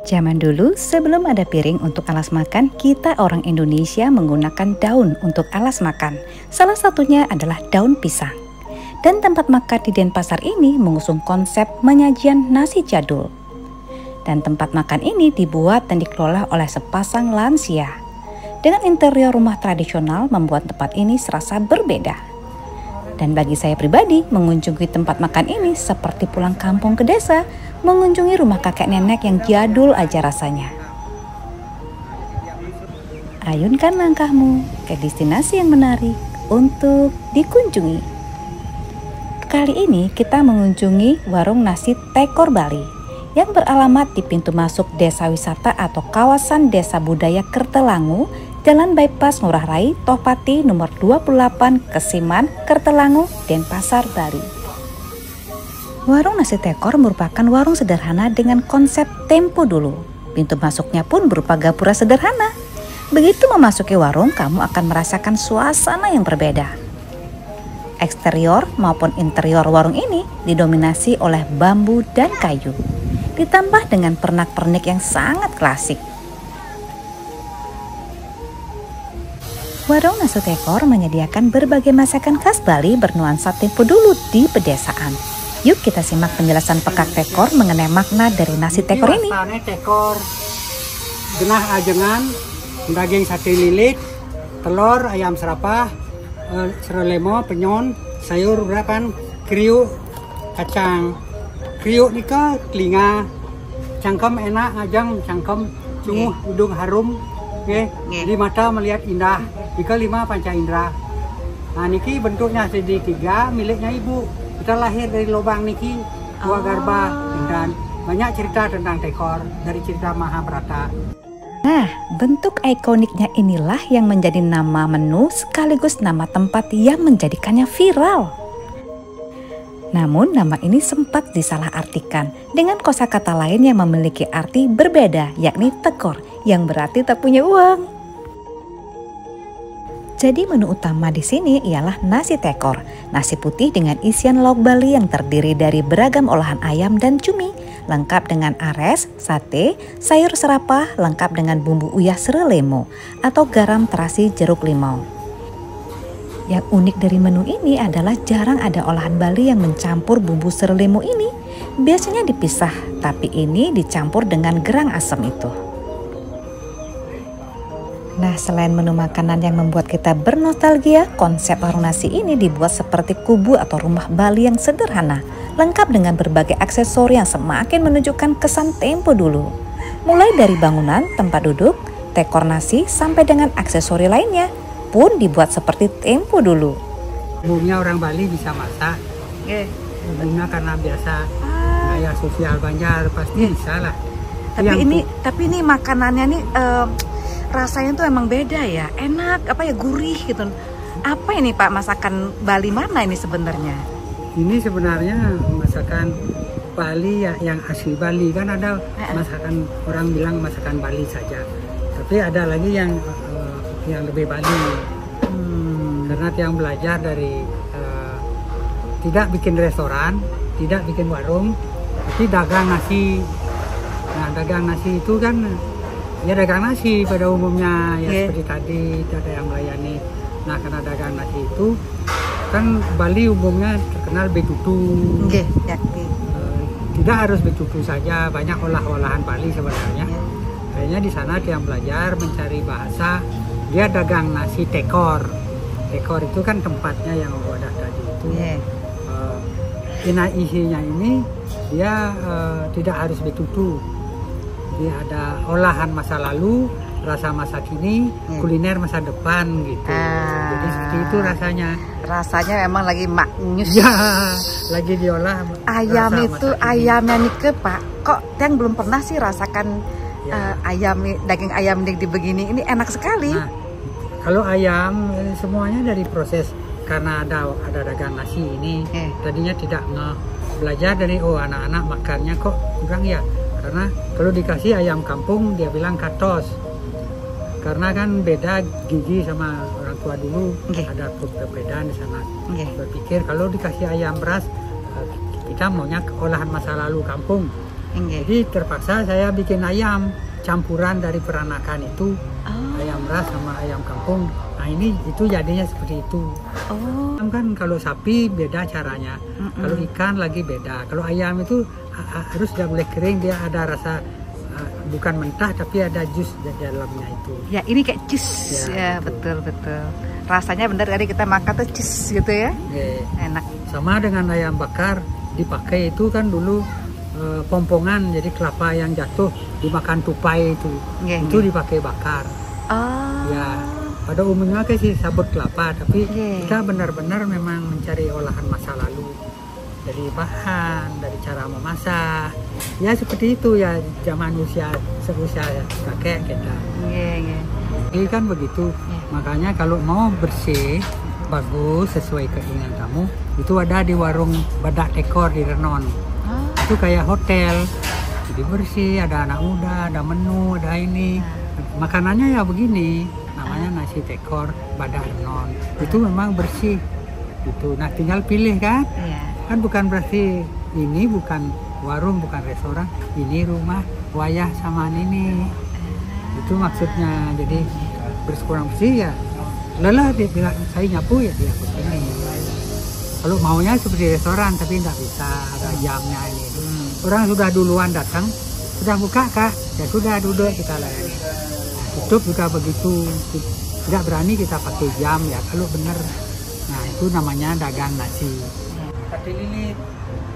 Zaman dulu, sebelum ada piring untuk alas makan, kita orang Indonesia menggunakan daun untuk alas makan. Salah satunya adalah daun pisang. Dan tempat makan di Denpasar ini mengusung konsep penyajian nasi jadul. Dan tempat makan ini dibuat dan dikelola oleh sepasang lansia. Dengan interior rumah tradisional membuat tempat ini serasa berbeda. Dan bagi saya pribadi, mengunjungi tempat makan ini seperti pulang kampung ke desa, mengunjungi rumah kakek nenek yang jadul aja rasanya. Ayunkan langkahmu ke destinasi yang menarik untuk dikunjungi. Kali ini kita mengunjungi warung nasi Tekor Bali yang beralamat di pintu masuk Desa Wisata atau kawasan Desa Budaya Kertelangu, Jalan Bypass Ngurah Rai, Tohpati nomor 28, Kesiman, Kertelangu, Denpasar, Bali. Warung nasi Tekor merupakan warung sederhana dengan konsep tempo dulu. Pintu masuknya pun berupa gapura sederhana. Begitu memasuki warung, kamu akan merasakan suasana yang berbeda. Eksterior maupun interior warung ini didominasi oleh bambu dan kayu, ditambah dengan pernak-pernik yang sangat klasik. Warung nasi Tekor menyediakan berbagai masakan khas Bali bernuansa tempo dulu di pedesaan. Yuk kita simak penjelasan Pekak Tekor mengenai makna dari nasi Tekor ini. Tekor, genah ajengan, daging sate lilit, telur, ayam serapah, serelemo, penyon, sayur urapan, kriuk, kacang. Kriuk nika telinga, cangkem enak, ajang cangkem, sungguh hidung harum, di mata melihat indah. Ika 5 panca indera. Nah niki bentuknya segitiga miliknya ibu. Kita lahir dari lubang niki, dua garba, dan banyak cerita tentang Tekor dari cerita Mahabharata. Nah, bentuk ikoniknya inilah yang menjadi nama menu sekaligus nama tempat yang menjadikannya viral. Namun nama ini sempat disalahartikan dengan kosakata lain yang memiliki arti berbeda, yakni tekor, yang berarti tak punya uang. Jadi menu utama di sini ialah nasi tekor, nasi putih dengan isian lauk Bali yang terdiri dari beragam olahan ayam dan cumi, lengkap dengan ares, sate, sayur serapah, lengkap dengan bumbu uyah serelemo atau garam terasi jeruk limau. Yang unik dari menu ini adalah jarang ada olahan Bali yang mencampur bumbu serelemo ini. Biasanya dipisah, tapi ini dicampur dengan gerang asam itu. Nah, selain menu makanan yang membuat kita bernostalgia, konsep warung nasi ini dibuat seperti kubu atau rumah Bali yang sederhana, lengkap dengan berbagai aksesori yang semakin menunjukkan kesan tempo dulu. Mulai dari bangunan, tempat duduk, tekor nasi, sampai dengan aksesori lainnya pun dibuat seperti tempo dulu. Umumnya orang Bali bisa masak, umumnya karena biasa gaya sosial Banjar pasti bisa lah. Tapi ini makanannya nih rasanya tuh emang beda ya, enak, gurih gitu. Apa ini Pak, masakan Bali mana ini sebenarnya? Ini sebenarnya masakan Bali ya, yang asli Bali. Kan ada masakan, orang bilang masakan Bali saja, tapi ada lagi yang lebih Bali. Karena yang belajar dari tidak bikin restoran, tidak bikin warung, tapi dagang nasi. Nah dagang nasi itu kan ya dagang nasi pada umumnya ya, seperti tadi ada yang melayani. Nah karena dagang nasi itu kan Bali umumnya terkenal betutu. Tidak harus betutu saja, banyak olah-olahan Bali sebenarnya. Kayaknya di sana dia belajar mencari bahasa, dia dagang nasi tekor. Tekor itu kan tempatnya yang wadah tadi itu. Isinya ini dia tidak harus betutu. Jadi ada olahan masa lalu, rasa masa kini, kuliner masa depan gitu. Jadi seperti itu rasanya. Rasanya memang lagi maknyus. Ya, lagi diolah. Ayam itu ayamnya nih ke Pak. Kok yang belum pernah sih rasakan daging ayam di begini, ini enak sekali. Nah, kalau ayam semuanya dari proses, karena ada dagang nasi ini. Tadinya tidak belajar dari anak-anak makannya kok kurang ya. Karena kalau dikasih ayam kampung dia bilang katos. Karena kan beda gigi sama orang tua dulu, ada perbedaan di sana. Berpikir kalau dikasih ayam beras, kita maunya olahan masa lalu kampung. Jadi terpaksa saya bikin ayam campuran dari peranakan itu, ayam ras sama ayam kampung. Nah ini itu jadinya seperti itu. Kan kalau sapi beda caranya, kalau ikan lagi beda. Kalau ayam itu harus tidak boleh kering, dia ada rasa bukan mentah tapi ada jus di dalamnya itu. Ya ini kayak jus ya, gitu. betul. Rasanya benar tadi kita makan tuh jus gitu ya. Enak. Sama dengan ayam bakar dipakai itu kan dulu pompongan, jadi kelapa yang jatuh dimakan tupai itu dipakai bakar. Ya pada umumnya sih sabut kelapa, tapi kita benar-benar memang mencari olahan masa lalu dari bahan, dari cara memasak. Ya seperti itu ya, zaman seusia kakek kita. Jadi kan begitu. Makanya kalau mau bersih bagus sesuai keinginan kamu, itu ada di warung Badak Tekor di Renon. Itu kayak hotel, jadi bersih, ada anak muda, ada menu, ada ini. Makanannya ya begini, namanya nasi tekor Badak Renon. Itu memang bersih gitu. Nah tinggal pilih kan. Kan bukan berarti ini bukan warung, bukan restoran, ini rumah wayah sama ini. Itu maksudnya. Jadi berkurang bersih ya lelah dia bilang saya nyapu ya dia begini. Kalau maunya seperti restoran tapi nggak bisa, ada jamnya ini. Orang sudah duluan datang, sudah buka kah? Ya sudah duduk kita layani. Tutup juga begitu, tidak berani kita pakai jam ya kalau benar. Nah itu namanya dagang nasi. Dililit,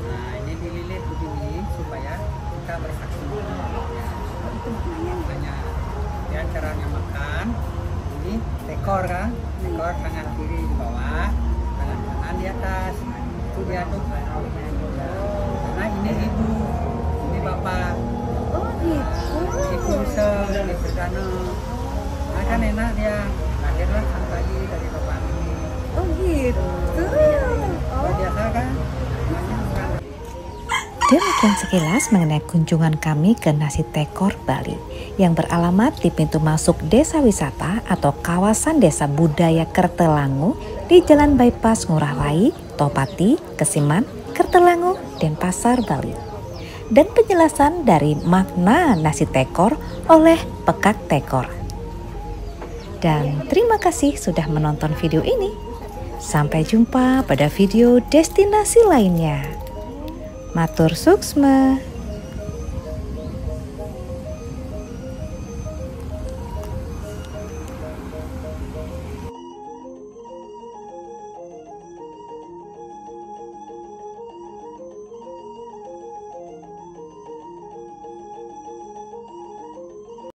nah ini dililit begini supaya kita bersaksi. Itu maknanya. Ya caranya makan. Ini tekor kan, tekor tangan kiri di bawah, tangan kanan di atas. Itu diaduk. Nah ini ibu, ini bapak. Ibu ini sederhana. Nah kan enak dia. Lahirlah sang bayi dari bapak ini. Gitu. Biasa kan? Demikian sekilas mengenai kunjungan kami ke Nasi Tekor Bali yang beralamat di pintu masuk Desa Wisata atau kawasan Desa Budaya Kertelangu di Jalan Bypass Ngurah Rai, Topati, Kesiman, Kertelangu, Denpasar, Bali. Dan penjelasan dari makna nasi tekor oleh Pekak Tekor. Dan terima kasih sudah menonton video ini. Sampai jumpa pada video destinasi lainnya. Matur suksma.